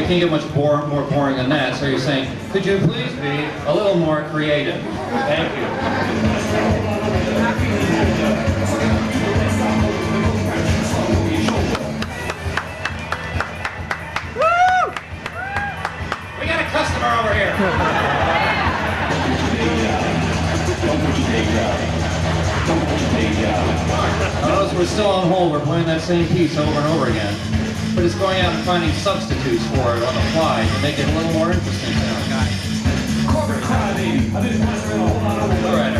can't get much more boring than that, so you're saying, could you please be a little more creative? Thank you. Woo! We got a customer over here. Notice we're still on hold. We're playing that same piece over and over again. But it's going out and finding substitutes for it on the fly to make it a little more interesting. Alright.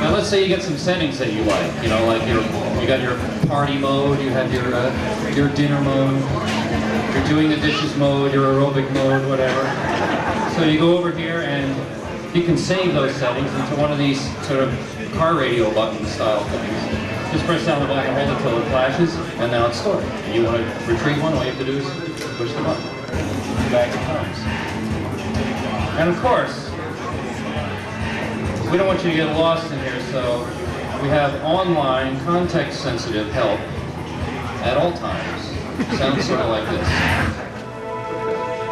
Now let's say you get some settings that you like. You know, like you got your party mode, you have your dinner mode, you're doing the dishes mode, your aerobic mode, whatever. So you go over here and you can save those settings into one of these sort of car radio button style things. Just press down the button, hold it till it flashes, and now it's stored. And you want to retrieve one, all you have to do is push the button. Back it comes. And of course, we don't want you to get lost in here, so we have online context-sensitive help at all times. Sounds sort of like this.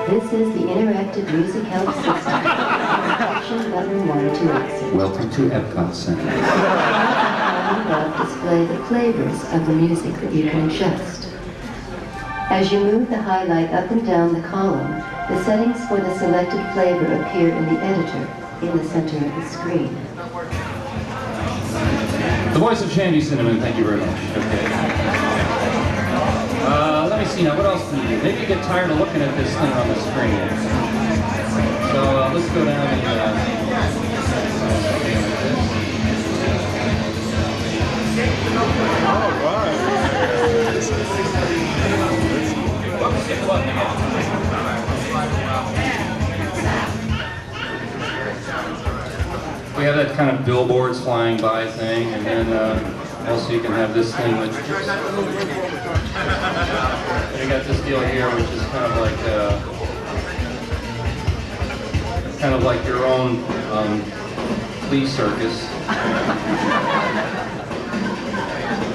This is the interactive music help system. Action button 1 to exit. Welcome to Epcot Center. Above display the flavors of the music that you can adjust. As you move the highlight up and down the column, the settings for the selected flavor appear in the editor in the center of the screen. The voice of Shandy Cinnamon, thank you very much. Okay. Let me see now, what else can you do? Maybe you get tired of looking at this thing on the screen. So let's go down and we have that kind of billboards flying by thing, and then also you can have this thing which you got this deal here, which is kind of like your own flea circus.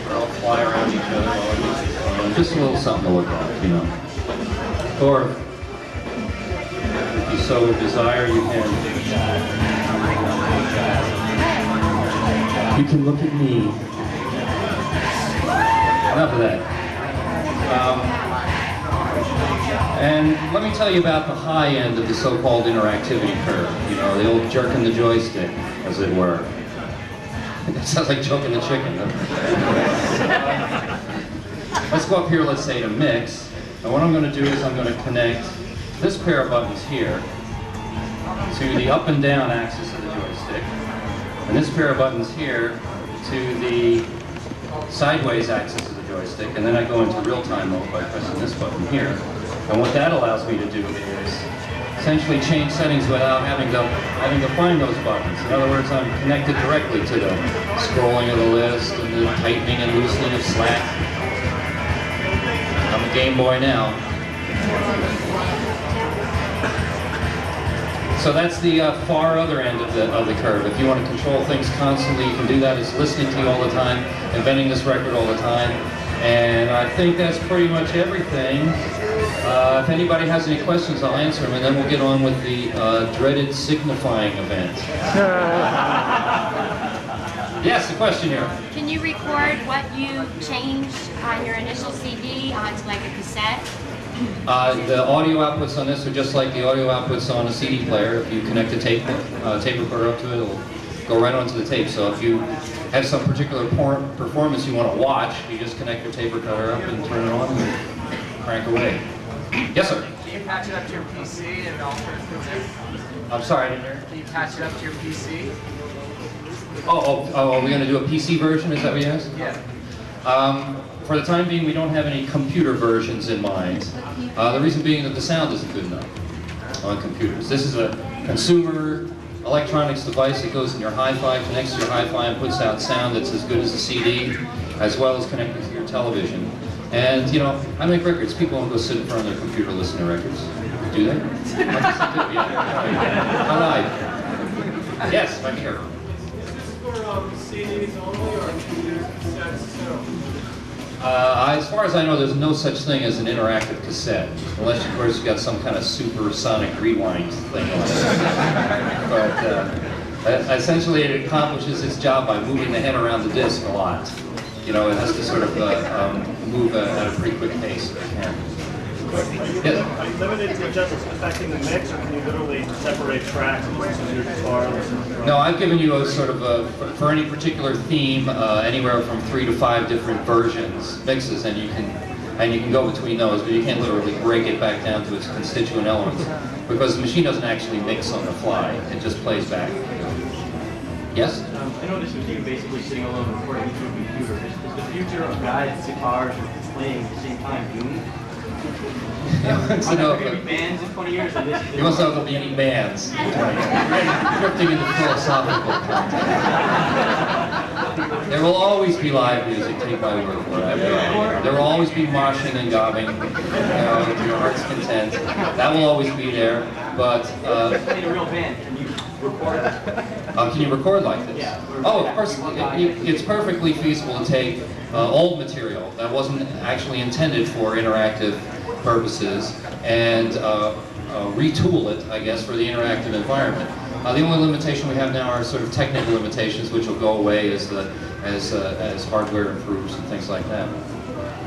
They'll fly around each other. Just a little something to look at, you know. Or if you so desire, you can look at me. Enough of that. And let me tell you about the high end of the so-called interactivity curve. You know, the old jerking the joystick, as it were. That sounds like choking the chicken, doesn't it? Let's go up here, let's say, to mix. And what I'm going to do is I'm going to connect this pair of buttons here to the up and down axis of the joystick, and this pair of buttons here to the sideways axis of the joystick, and then I go into real-time mode by pressing this button here. And what that allows me to do is essentially change settings without having to find those buttons. In other words, I'm connected directly to the scrolling of the list and the tightening and loosening of slack. I'm a Game Boy now. So that's the far other end of the curve. If you want to control things constantly, you can do that. It's listening to you all the time, inventing this record all the time. And I think that's pretty much everything. If anybody has any questions, I'll answer them, and then we'll get on with the dreaded signifying event. Yes, the question here. Can you record what you changed on your initial CD onto like a cassette? The audio outputs on this are just like the audio outputs on a CD player. If you connect a tape recorder up to it, it'll go right onto the tape. So if you have some particular performance you want to watch, you just connect your tape recorder up and turn it on and crank away. Yes, sir? Can you patch it up to your PC and alter it from there? I'm sorry, I didn't hear. Can you patch it up to your PC? Oh, are we going to do a PC version? Is that what you asked? Yeah. For the time being, we don't have any computer versions in mind. The reason being that the sound isn't good enough on computers. This is a consumer electronics device that goes in your hi-fi, connects to your hi-fi, and puts out sound that's as good as a CD, as well as connected to your television. And, you know, I make records. People don't go sit in front of their computer and listen to records. Do they? I guess they do, yeah. I lied. Yes, I'm here. Is this for CDs only, or can you use cassettes too? I As far as I know, there's no such thing as an interactive cassette, unless, of course, you've got some kind of supersonic rewind thing on it. But essentially, it accomplishes its job by moving the head around the disc a lot. You know, it has to sort of move at a pretty quick pace. Are you limited to just affecting the mix, or can you literally separate tracks and listen to your guitar? No, I've given you a sort of for any particular theme, anywhere from 3 to 5 different versions, mixes, and you can go between those, but you can't literally break it back down to its constituent elements, because the machine doesn't actually mix on the fly; it just plays back. Yes? I noticed with you basically sitting alone recording into a computer. Is the future of guides, guitars, or playing at the same time doomed? Are there going to be bands in 20 years? You must know there'll be any bands in 20 years. Drifting into philosophical content. There will always be live music, take my word for it. There will always be moshing and gobbing, to your heart's content. That will always be there, but... playing a real band, can you record? Can you record like this? Yeah. Oh, of course, it's perfectly feasible to take old material that wasn't actually intended for interactive purposes and retool it, I guess, for the interactive environment. The only limitation we have now are sort of technical limitations, which will go away as hardware improves and things like that.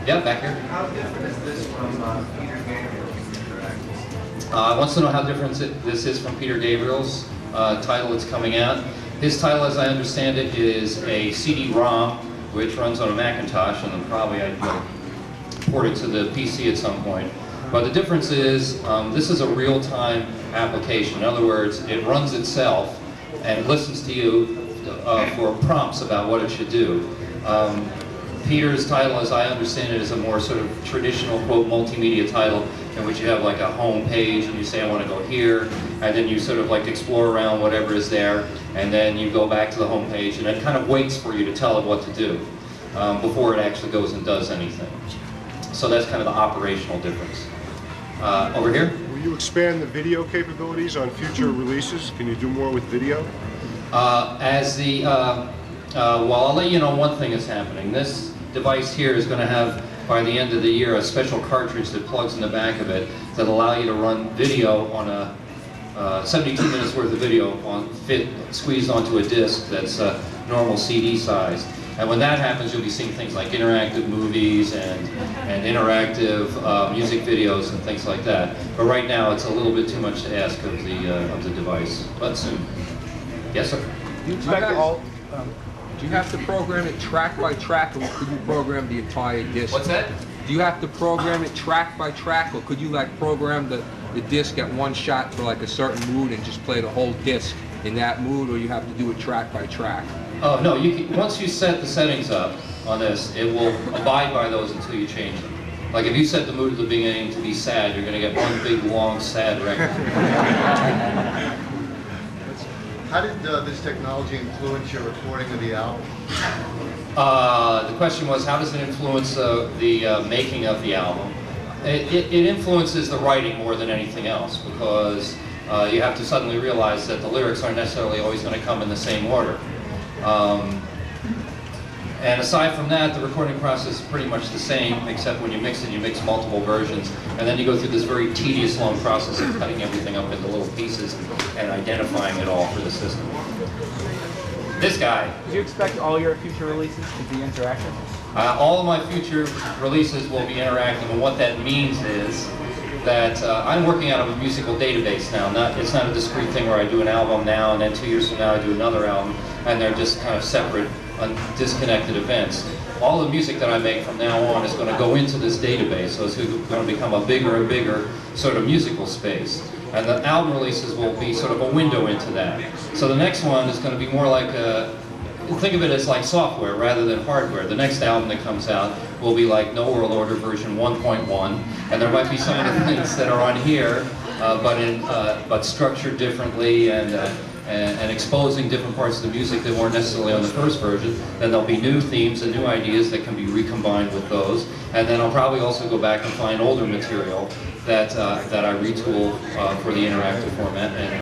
Yeah, back here. How different is this from Peter Gabriel's Interactive? Wants to know how different this is from Peter Gabriel's title that's coming out. His title, as I understand it, is a CD-ROM, which runs on a Macintosh, and then probably I'd port it to the PC at some point. But the difference is, this is a real-time application. In other words, it runs itself and it listens to you for prompts about what it should do. Peter's title, as I understand it, is a more sort of traditional, quote, multimedia title in which you have like a home page and you say, I want to go here, and then you sort of like explore around whatever is there, and then you go back to the home page, and it kind of waits for you to tell it what to do before it actually goes and does anything. So that's kind of the operational difference. Over here? Will you expand the video capabilities on future releases? Can you do more with video? Well, I'll let you know one thing is happening. This device here is going to have, by the end of the year, a special cartridge that plugs in the back of it that allow you to run video on a 72 minutes worth of video squeezed onto a disc that's normal CD size. And when that happens, you'll be seeing things like interactive movies and interactive music videos and things like that. But right now, it's a little bit too much to ask of the device. But soon. Yes, sir. Do you have to program it track by track, or could you program the entire disc? What's that? Do you have to program it track by track, or could you like program the disc at one shot for like a certain mood and just play the whole disc in that mood, or you have to do it track by track? Oh, no, once you set the settings up on this, it will abide by those until you change them. Like if you set the mood at the beginning to be sad, you're going to get one big, long, sad record. How did this technology influence your recording of the album? The question was, how does it influence the making of the album? It influences the writing more than anything else, because you have to suddenly realize that the lyrics aren't necessarily always going to come in the same order. And aside from that, the recording process is pretty much the same, except when you mix it, you mix multiple versions, and then you go through this very tedious, long process of cutting everything up into little pieces and identifying it all for the system. This guy. Do you expect all your future releases to be interactive? All of my future releases will be interactive, and what that means is that I'm working out of a musical database now. It's not a discrete thing where I do an album now and then 2 years from now I do another album, and they're just kind of separate, disconnected events. All the music that I make from now on is going to go into this database, so it's going to become a bigger and bigger sort of musical space. And the album releases will be sort of a window into that. So the next one is going to be more like think of it as like software rather than hardware. The next album that comes out will be like No World Order version 1.1, and there might be some of the things that are on here, but structured differently and exposing different parts of the music that weren't necessarily on the first version. Then there'll be new themes and new ideas that can be recombined with those, and then I'll probably also go back and find older material that I retool for the interactive format and